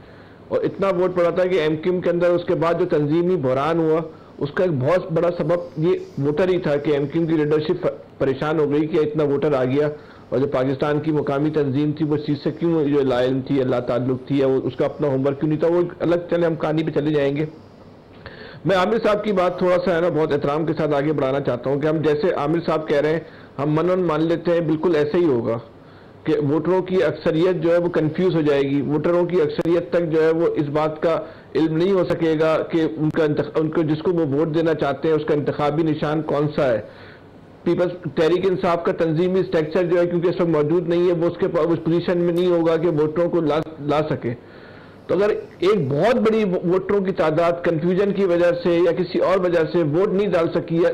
और इतना वोट पड़ा था कि एमक्यूएम के अंदर उसके बाद जो तंजीमी बहरान हुआ उसका एक बहुत बड़ा सबब ये वोटर ही था कि एमक्यूएम की लीडरशिप परेशान हो गई कि इतना वोटर आ गया, और जो पाकिस्तान की मुकामी तंजीम थी वो चीज़ से क्यों जो लाइल थी, अल्लाह ताल्लुक थी, या वो उसका अपना होमवर्क क्यों नहीं था, वो अलग चले, हम कहानी पे चले जाएंगे। मैं आमिर साहब की बात थोड़ा सा है ना बहुत एहतराम के साथ आगे बढ़ाना चाहता हूँ कि हम जैसे आमिर साहब कह रहे हैं हम मनन मान लेते हैं, बिल्कुल ऐसे ही होगा कि वोटरों की अक्सरियत जो है वो कंफ्यूज हो जाएगी। वोटरों की अक्सरियत तक जो है वो इस बात का इल्म नहीं हो सकेगा कि उनको जिसको वो वोट देना चाहते हैं उसका इंतखाबी निशान कौन सा है। पीपल्स तहरीक इंसाफ का तंजीमी स्ट्रक्चर जो है क्योंकि इस वक्त मौजूद नहीं है, वो उसके उस पोजीशन में नहीं होगा कि वोटरों को ला सके। तो अगर एक बहुत बड़ी वोटरों की तादाद कंफ्यूजन की वजह से या किसी और वजह से वोट नहीं डाल सकी है,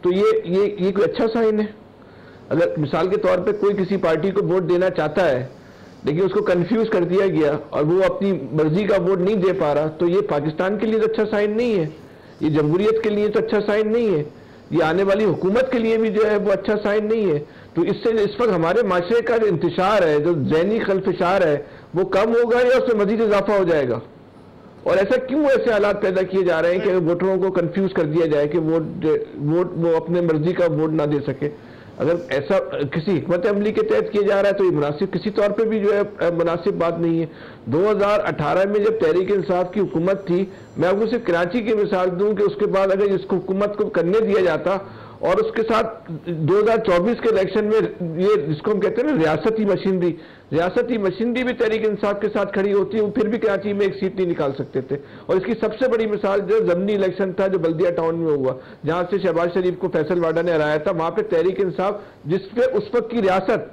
तो ये कोई अच्छा साइन है? अगर मिसाल के तौर पे कोई किसी पार्टी को वोट देना चाहता है लेकिन उसको कंफ्यूज कर दिया गया और वो अपनी मर्जी का वोट नहीं दे पा रहा, तो ये पाकिस्तान के लिए तो अच्छा साइन नहीं है, ये जमहूरियत के लिए तो अच्छा साइन नहीं है, ये आने वाली हुकूमत के लिए भी जो है वो अच्छा साइन नहीं है। तो इससे इस वक्त हमारे माशरे का जो इंतशार है, जो ज़हनी खलफशार है, वो कम होगा या उसमें मजीद इजाफा हो जाएगा? और ऐसा क्यों ऐसे हालात पैदा किए जा रहे हैं कि वोटरों को कंफ्यूज कर दिया जाए कि वोट वो अपने मर्जी का वोट ना दे सके? अगर ऐसा किसी हिकमत अमली के तहत किया जा रहा है तो ये मुनासिब किसी तौर पे भी जो है मुनासिब बात नहीं है। 2018 में जब तहरीक इंसाफ की हुकूमत थी, मैं आपको सिर्फ कराची की मिसाल दूं कि उसके बाद अगर इसको हुकूमत को करने दिया जाता और उसके साथ 2024 के इलेक्शन में ये जिसको हम कहते हैं ना रियासती मशीनरी भी तहरीक इंसाफ के साथ खड़ी होती है, वो फिर भी कराची में एक सीट नहीं निकाल सकते थे। और इसकी सबसे बड़ी मिसाल जो ज़मनी इलेक्शन था जो बल्दिया टाउन में हुआ, जहां से शहबाज शरीफ को फैसल वाडा ने हराया था, वहां पे तहरीक इंसाफ जिसपे उस वक्त की रियासत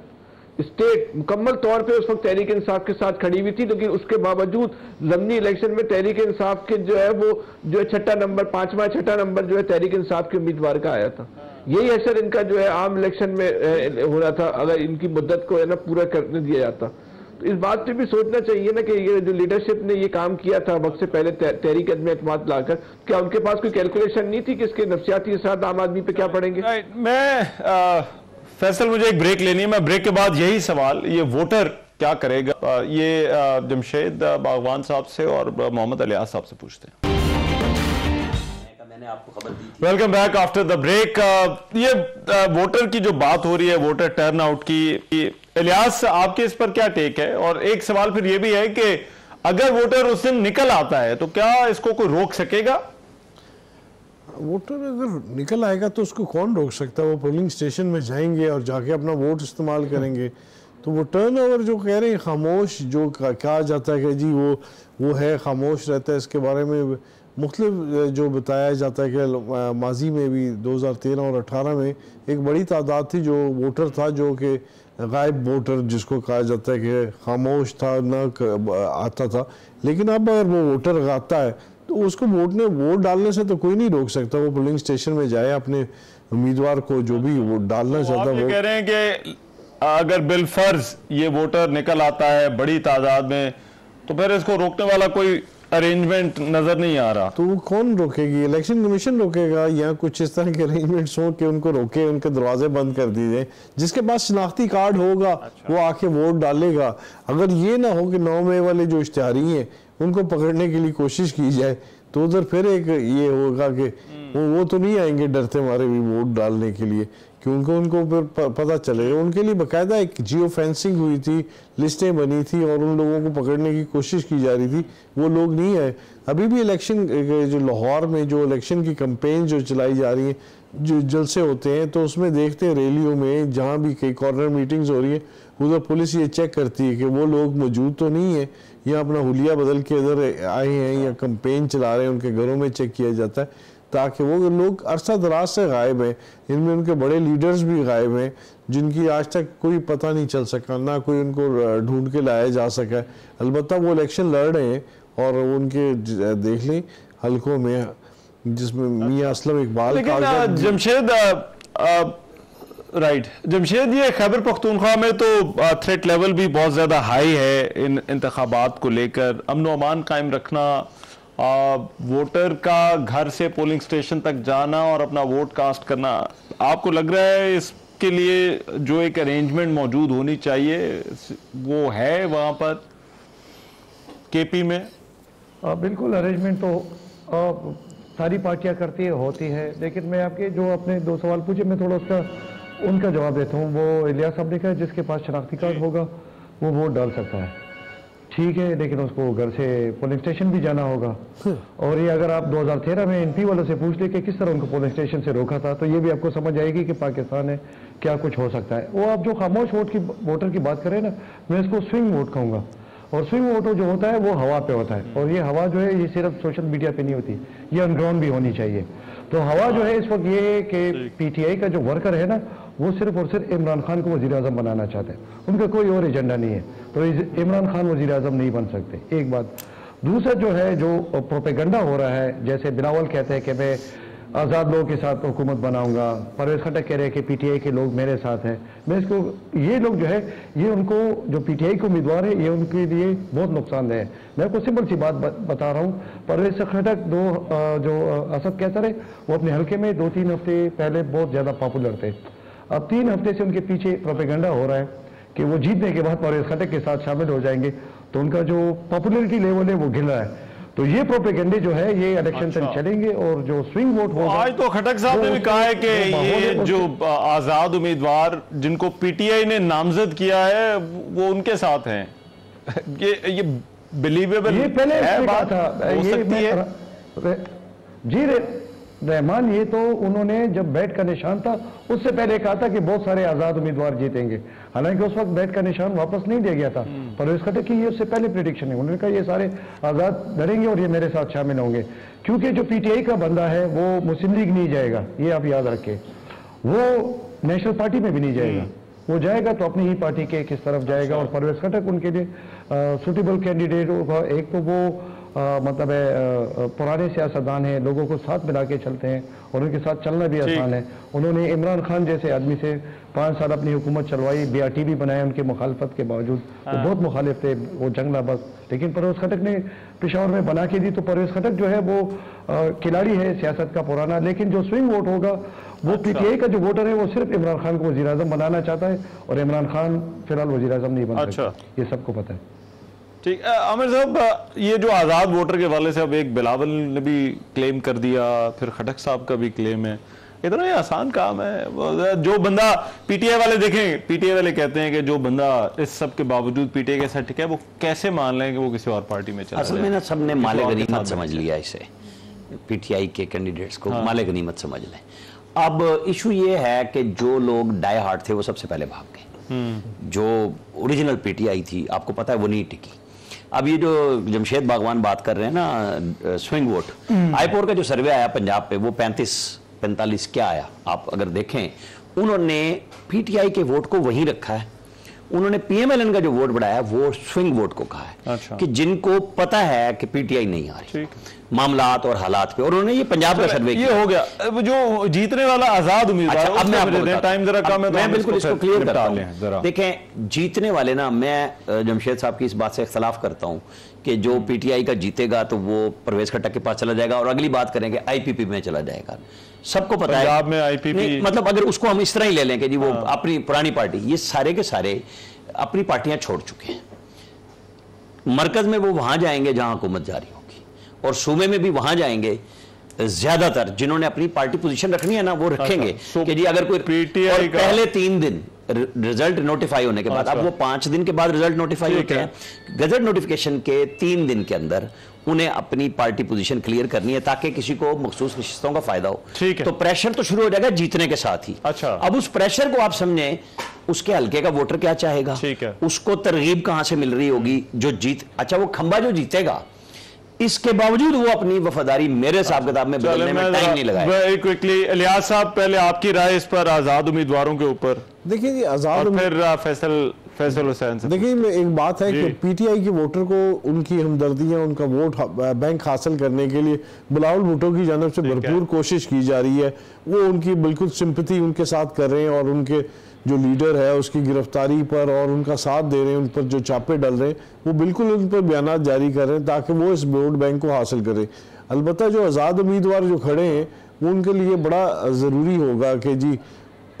स्टेट मुकम्मल तौर पे उस वक्त तहरीक इंसाफ के साथ खड़ी हुई थी, लेकिन उसके बावजूद ज़मनी इलेक्शन में तहरीक इंसाफ के जो है वो जो छठा नंबर जो है तहरीक इंसाफ के उम्मीदवार का आया था। यही असर इनका जो है आम इलेक्शन में हो रहा था अगर इनकी मुद्दत को है ना पूरा करने दिया जाता। तो इस बात पे भी सोचना चाहिए ना कि ये जो लीडरशिप ने ये काम किया था वक्त से पहले तहरीक अदम एतमाद लाकर, क्या उनके पास कोई कैलकुलेशन नहीं थी कि इसके नफ्सियाती असर आम आदमी पे क्या पड़ेंगे? फैसल मुझे एक ब्रेक लेनी है, मैं ब्रेक के बाद यही सवाल ये वोटर क्या करेगा ये जमशेद बागवान साहब से और मोहम्मद इलियास साहब से पूछते हैं। आपको खबर दी थी। Welcome back after the break. ये वोटर की जो बात हो रही है, वोटर टर्नआउट की, इलियास आपके इस पर क्या टेक है? और एक सवाल फिर ये भी है कि अगर वोटर उस दिन निकल आता है तो क्या इसको कोई रोक सकेगा? वोटर अगर निकल आएगा तो उसको कौन रोक सकता है? वो पोलिंग स्टेशन में जाएंगे और जाके अपना वोट इस्तेमाल करेंगे। तो वो टर्न ओवर जो कह रहे हैं खामोश जो कहा जाता है कि जी वो है खामोश रहता है, इसके बारे में मुख्तलिफ जो बताया जाता है कि माजी में भी 2013 और 18 में एक बड़ी तादाद थी जो वोटर था जो कि गायब वोटर जिसको कहा जाता है कि खामोश था, न आता था। लेकिन अब अगर वो वोटर आता है तो उसको वोट डालने से तो कोई नहीं रोक सकता। वो पोलिंग स्टेशन में जाए, अपने उम्मीदवार को जो भी वोट डालना चाहता है। वो कह रहे हैं कि अगर बिलफर्ज ये वोटर निकल आता है बड़ी तादाद में तो फिर इसको रोकने वाला कोई अरेंजमेंट नजर नहीं आ रहा। तो वो कौन रोकेगी? इलेक्शन कमीशन रोकेगा या कुछ इस तरह के अरेंजमेंट्स हो कि उनको रोके, उनके दरवाजे बंद कर दिए। जिसके पास शनाख्ती कार्ड होगा वो आके वोट डालेगा। अगर ये ना हो कि 9 मई वाले जो इश्तिहारी हैं उनको पकड़ने के लिए कोशिश की जाए तो उधर फिर एक ये होगा कि वो तो नहीं आएंगे डरते मारे भी वोट डालने के लिए, क्योंकि उनको फिर पता चलेगा। उनके लिए बाकायदा एक जियो फेंसिंग हुई थी, लिस्टें बनी थी और उन लोगों को पकड़ने की कोशिश की जा रही थी, वो लोग नहीं आए। अभी भी इलेक्शन जो लाहौर में जो इलेक्शन की कैंपेन जो चलाई जा रही है, जो जलसे होते हैं तो उसमें देखते हैं रैलियों में जहाँ भी कई कॉर्नर मीटिंग्स हो रही है उधर पुलिस ये चेक करती है कि वो लोग मौजूद तो नहीं है या अपना हुलिया बदल के इधर आए हैं या कैंपेन चला रहे हैं। उनके घरों में चेक किया जाता है ताकि वो लोग अरसा दराज से गायब हैं। इनमें उनके बड़े लीडर्स भी गायब हैं जिनकी आज तक कोई पता नहीं चल सका, ना कोई उनको ढूंढ के लाया जा सका। अलबत्ता वो इलेक्शन लड़ रहे हैं और उनके देख लें हलकों में जिसमें मियां असलम इकबाल, लेकिन जमशेद राइट जमशेद, ये खैबर पख्तूनख्वा में तो थ्रेट लेवल भी बहुत ज़्यादा हाई है इन इंतखाबात को लेकर। अमन व अमान कायम रखना, वोटर का घर से पोलिंग स्टेशन तक जाना और अपना वोट कास्ट करना, आपको लग रहा है इसके लिए जो एक अरेंजमेंट मौजूद होनी चाहिए वो है वहाँ पर केपी में? बिल्कुल, अरेंजमेंट तो सारी पार्टियां करती है, होती है। लेकिन मैं आपके जो अपने 2 सवाल पूछे मैं थोड़ा उसका उनका जवाब देता हूँ। वो इलियास साहब ने कहा जिसके पास शनाख्ती कार्ड होगा वो वोट डाल सकता है, ठीक है, लेकिन उसको घर से पोलिंग स्टेशन भी जाना होगा। और ये अगर आप 2013 में एनपी वालों से पूछ ले कि किस तरह उनको पोलिंग स्टेशन से रोका था तो ये भी आपको समझ आएगी कि पाकिस्तान है क्या कुछ हो सकता है। वो आप जो खामोश वोटर की बात करें ना, मैं इसको स्विंग वोट कहूँगा। और स्विंग वोटर जो होता है वो हवा पे होता है, और ये हवा जो है ये सिर्फ सोशल मीडिया पे नहीं होती, ये ऑनग्राउंड भी होनी चाहिए। तो हवा जो है इस वक्त ये है कि पीटीआई का जो वर्कर है ना वो सिर्फ और सिर्फ इमरान खान को वजीर आजम बनाना चाहते हैं, उनका कोई और एजेंडा नहीं है। तो इमरान खान वजीर आजम नहीं बन सकते, एक बात। दूसरा जो है जो प्रोपेगंडा हो रहा है, जैसे बिलावल कहते हैं कि मैं आज़ाद लोगों के साथ हुकूमत बनाऊंगा, परवेज खट्टक कह रहे हैं कि पीटीआई के लोग मेरे साथ हैं। मैं इसको ये लोग जो है ये उनको जो पीटीआई के उम्मीदवार है ये उनके लिए बहुत नुकसानदेह है। मैं आपको सिंपल सी बात बता रहा हूँ, परवेज खट्टक जो असद कहता रहे वो अपने हल्के में 2-3 हफ्ते पहले बहुत ज़्यादा पॉपुलर थे। अब 3 हफ्ते से उनके पीछे प्रोपेगेंडा हो रहा है कि वो जीतने के बाद परवेज खट्टक के साथ शामिल हो जाएंगे, तो उनका जो पॉपुलरिटी लेवल है वो गिर रहा है। तो ये प्रोपेगेंडे जो है ये इलेक्शन तक चलेंगे और जो स्विंग वोट होगा। आज तो खट्टक साहब ने भी कहा है कि ये जो आजाद उम्मीदवार जिनको पीटीआई ने नामजद किया है वो उनके साथ हैं। ये बिलीवेबल ये पहले है, बात था हो सकती है जी। रहमान ये तो उन्होंने जब बैट का निशान था उससे पहले कहा था कि बहुत सारे आजाद उम्मीदवार जीतेंगे, हालांकि उस वक्त बैट का निशान वापस नहीं दिया गया था। परवेज खट्टक की ये उससे पहले प्रेडिक्शन है, उन्होंने कहा ये सारे आजाद लड़ेंगे और ये मेरे साथ शामिल होंगे। क्योंकि जो पीटीआई का बंदा है वो मुस्लिम लीग नहीं जाएगा, ये आप याद रखें, वो नेशनल पार्टी में भी नहीं जाएगा, वो जाएगा तो अपनी ही पार्टी के किस तरफ जाएगा। और परवेज खट्टक उनके लिए सुटेबल कैंडिडेट होगा। एक तो वो मतलब है पुराने सियासतदान हैं, लोगों को साथ मिला के चलते हैं और उनके साथ चलना भी आसान है। उन्होंने इमरान खान जैसे आदमी से 5 साल अपनी हुकूमत चलवाई, बीआरटी भी बनाया उनके मुखालफत के बावजूद, वो बहुत मुखालिफ थे, वो जंगला बस। लेकिन परवेज खट्टक ने पेशावर में बना के दी। तो परवेज खट्टक जो है वो खिलाड़ी है सियासत का पुराना, लेकिन जो स्विंग वोट होगा वो पीटीआई का जो वोटर है वो सिर्फ इमरान खान को वजीर आजम बनाना चाहता है और इमरान खान फिलहाल वजीर आजम नहीं बन सकता, ये सबको पता है। ठीक। आमिर साहब, ये जो आज़ाद वोटर के वाले से अब एक बिलावल ने भी क्लेम कर दिया, फिर खट्टक साहब का भी क्लेम है, इतना ये आसान काम है? जो बंदा पीटीआई वाले देखें, पीटीआई वाले कहते हैं कि जो बंदा इस सब के बावजूद पीटीआई के साथ ठीक है, वो कैसे मान लें कि वो किसी और पार्टी में चला जाए? असल में ना सबने माले गनीमत समझ लिया इसे, पीटीआई के कैंडिडेट्स को माले गनीमत समझ लें। अब इशू ये है कि जो लोग डाई हार्ड थे वो सबसे पहले भाग गए। जो ओरिजिनल पीटीआई थी आपको पता है वो नहीं टिकी। अब ये जो जमशेद बागवान बात कर रहे हैं ना, स्विंग वोट, आईपोर का जो सर्वे आया पंजाब पे वो 45 क्या आया, आप अगर देखें उन्होंने पीटीआई के वोट को वहीं रखा है, उन्होंने पीएमएलएन का जो वोट बढ़ाया वो स्विंग वोट को कहा है। अच्छा। कि जिनको पता है कि पीटीआई नहीं आ रही मामलात और हालात पे, और उन्होंने ये पंजाब का सर्वे किया। ये हो गया। अब जो जीतने वाला आजाद उम्मीदवार, अच्छा, अब मैं आपको टाइम जरा कम है, मैं बिल्कुल इसको क्लियर करता हूं। देखें जीतने वाले ना, मैं जमशेद साहब की इस बात से इख्तलाफ करता हूं कि जो पीटीआई का जीतेगा तो वो परवेज खट्टक के पास चला जाएगा और अगली बात करेंगे आईपीपी में चला जाएगा। सबको पता है पंजाब में आईपीपी, मतलब अगर उसको हम इस तरह ही ले लें कि जी वो अपनी पुरानी पार्टी, ये सारे के सारे अपनी पार्टियां छोड़ चुके हैं। मरकज में वो वहां जाएंगे जहां हुकूमत जारी होगी, और सूबे में भी वहां जाएंगे ज्यादातर जिन्होंने अपनी पार्टी पोजीशन रखनी है ना वो रखेंगे। कि जी अगर कोई पीटीआई का पहले 3 दिन रिजल्ट नोटिफाई होने के बाद, अब वो 5 दिन के बाद रिजल्ट नोटिफाई होते हैं, गजट नोटिफिकेशन के 3 दिन के अंदर उन्हें अपनी पार्टी पोजीशन क्लियर करनी है ताकि किसी को मखसूस नशिस्तों का फायदा हो। ठीक है। तो प्रेशर तो शुरू हो जाएगा जीतने के साथ ही। अच्छा। अब उस प्रेशर को आप समझें, उसके हल्के का वोटर क्या चाहेगा, ठीक है, उसको तरगीब कहां से मिल रही होगी जो जीत, अच्छा वो खंबा जो जीतेगा, इसके बावजूद वो अपनी वफादारी मेरे हिसाब किताब में बदलने में टाइम नहीं लगाएगा। क्विकली इलियास साहब, पहले आपकी राय इस पर आजाद उम्मीदवारों के ऊपर। देखिए जी, आजाद और फिर फैसल हुसैन से। देखिए एक बात है कि पीटीआई के वोटर को उनकी हमदर्दियां, उनका वोट बैंक हासिल करने के लिए बिलावल भुट्टो की जानब से भरपूर कोशिश की जा रही है। वो उनकी बिल्कुल सिंपैथी उनके साथ कर रहे हैं और उनके जो लीडर है उसकी गिरफ्तारी पर और उनका साथ दे रहे हैं, उन पर जो चापे डल रहे हैं वो बिल्कुल उन पर बयान जारी कर रहे हैं ताकि वो इस वोट बैंक को हासिल करें। अलबत्ता जो आज़ाद उम्मीदवार जो खड़े हैं वो उनके लिए बड़ा ज़रूरी होगा कि जी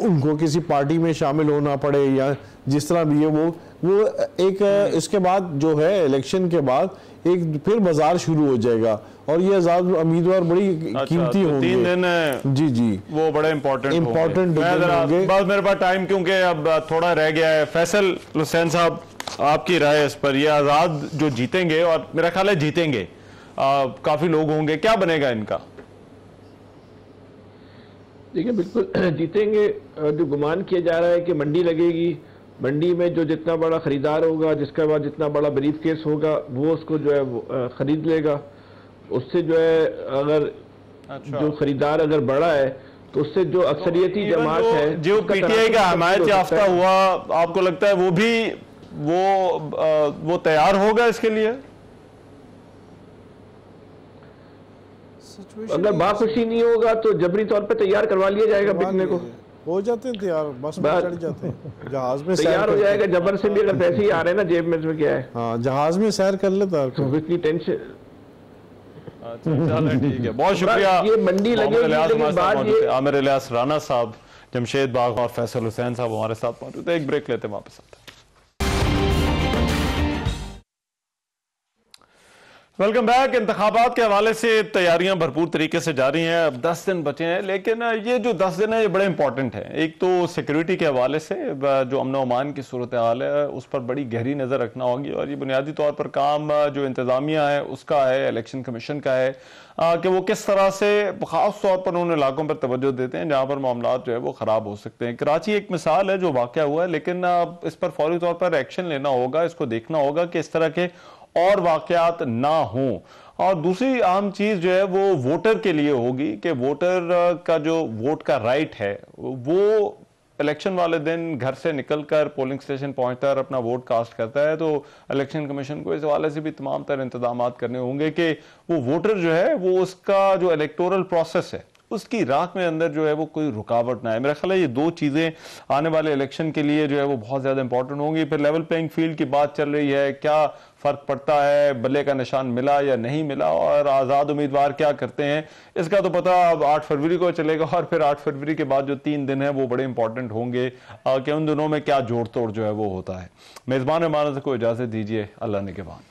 उनको किसी पार्टी में शामिल होना पड़े या जिस तरह भी है वो एक इसके बाद जो है इलेक्शन के बाद एक फिर बाजार शुरू हो जाएगा और ये आजाद उम्मीदवार बड़ी कीमती होंगे। 3 दिन जी वो बड़े इंपॉर्टेंट होंगे। बस मेरे पास टाइम क्योंकि अब थोड़ा रह गया है। फैसल हुसैन साहब, आपकी राय इस पर, ये आजाद जो जीतेंगे और मेरा ख्याल है जीतेंगे, काफी लोग होंगे, क्या बनेगा इनका? देखिए बिल्कुल जीतेंगे। जो गुमान किया जा रहा है कि मंडी लगेगी, मंडी में जो जितना बड़ा खरीदार होगा, जिसके बाद जितना बड़ा ब्रीफ केस होगा वो उसको जो है खरीद लेगा। उससे जो है अगर जो खरीदार अगर बड़ा है तो उससे जो अक्सरियती जमात है, जो पीटीआई का हमायत याफ्ता हुआ, आपको लगता है वो भी वो तैयार होगा इसके लिए? अगर बाखुशी नहीं होगा तो जबरी तौर पे तैयार करवा लिया जाएगा बिकने को। हो जाते हैं तैयार, बस चढ़ जाते हैं, जहाज में तैयार हो जाएगा। जबर से भी अगर पैसे ही आ रहे हैं ना जेब में, इसमें क्या है, हाँ जहाज में सैर कर लेता है तो इतनी टेंशन। चलो ठीक है, बहुत शुक्रिया। ये मंडी लगेगी बाद ये आमिर इलियास राना साहब, जमशेद बाग और फैसल हुसैन साहब हमारे साथ मौजूद है। एक ब्रेक लेते हैं, वापस आते हैं। Welcome back. इंतखाबात के हवाले से तैयारियां भरपूर तरीके से जारी हैं। अब 10 दिन बचे हैं, लेकिन ये जो 10 दिन है ये बड़े इंपॉर्टेंट है। एक तो सिक्योरिटी के हवाले से जो अमन अमान की सूरत हाल है उस पर बड़ी गहरी नज़र रखना होगी, और ये बुनियादी तौर पर काम जो इंतजामिया है उसका है, इलेक्शन कमीशन का है कि वो किस तरह से खास तौर पर उन इलाकों पर तवज्जो देते हैं जहाँ पर मामला जो है वो ख़राब हो सकते हैं। कराची एक मिसाल है जो वाक़या हुआ है, लेकिन इस पर फौरी तौर पर एक्शन लेना होगा, इसको देखना होगा कि इस तरह के और वाकयात ना हों। और दूसरी अहम चीज जो है वो वोटर के लिए होगी कि वोटर का जो वोट का राइट है वो इलेक्शन वाले दिन घर से निकलकर पोलिंग स्टेशन पहुंचता है और अपना वोट कास्ट करता है। तो इलेक्शन कमीशन को इस हवाले से भी तमाम तरह इंतजाम करने होंगे कि वो वोटर जो है वो उसका जो इलेक्टोरल प्रोसेस है उसकी राह में अंदर जो है वो कोई रुकावट ना है। मेरा ख्याल है ये दो चीजें आने वाले इलेक्शन के लिए जो है वो बहुत ज्यादा इंपॉर्टेंट होंगी। फिर लेवल प्लेइंग फील्ड की बात चल रही है, क्या फर्क पड़ता है, बल्ले का निशान मिला या नहीं मिला, और आजाद उम्मीदवार क्या करते हैं इसका तो पता अब 8 फरवरी को चलेगा। और फिर 8 फरवरी के बाद जो 3 दिन है वो बड़े इंपॉर्टेंट होंगे कि उन दिनों में क्या जोड़ तोड़ जो है वो होता है। मेजबान माना से को इजाजत दीजिए, अल्लाह निगहबान।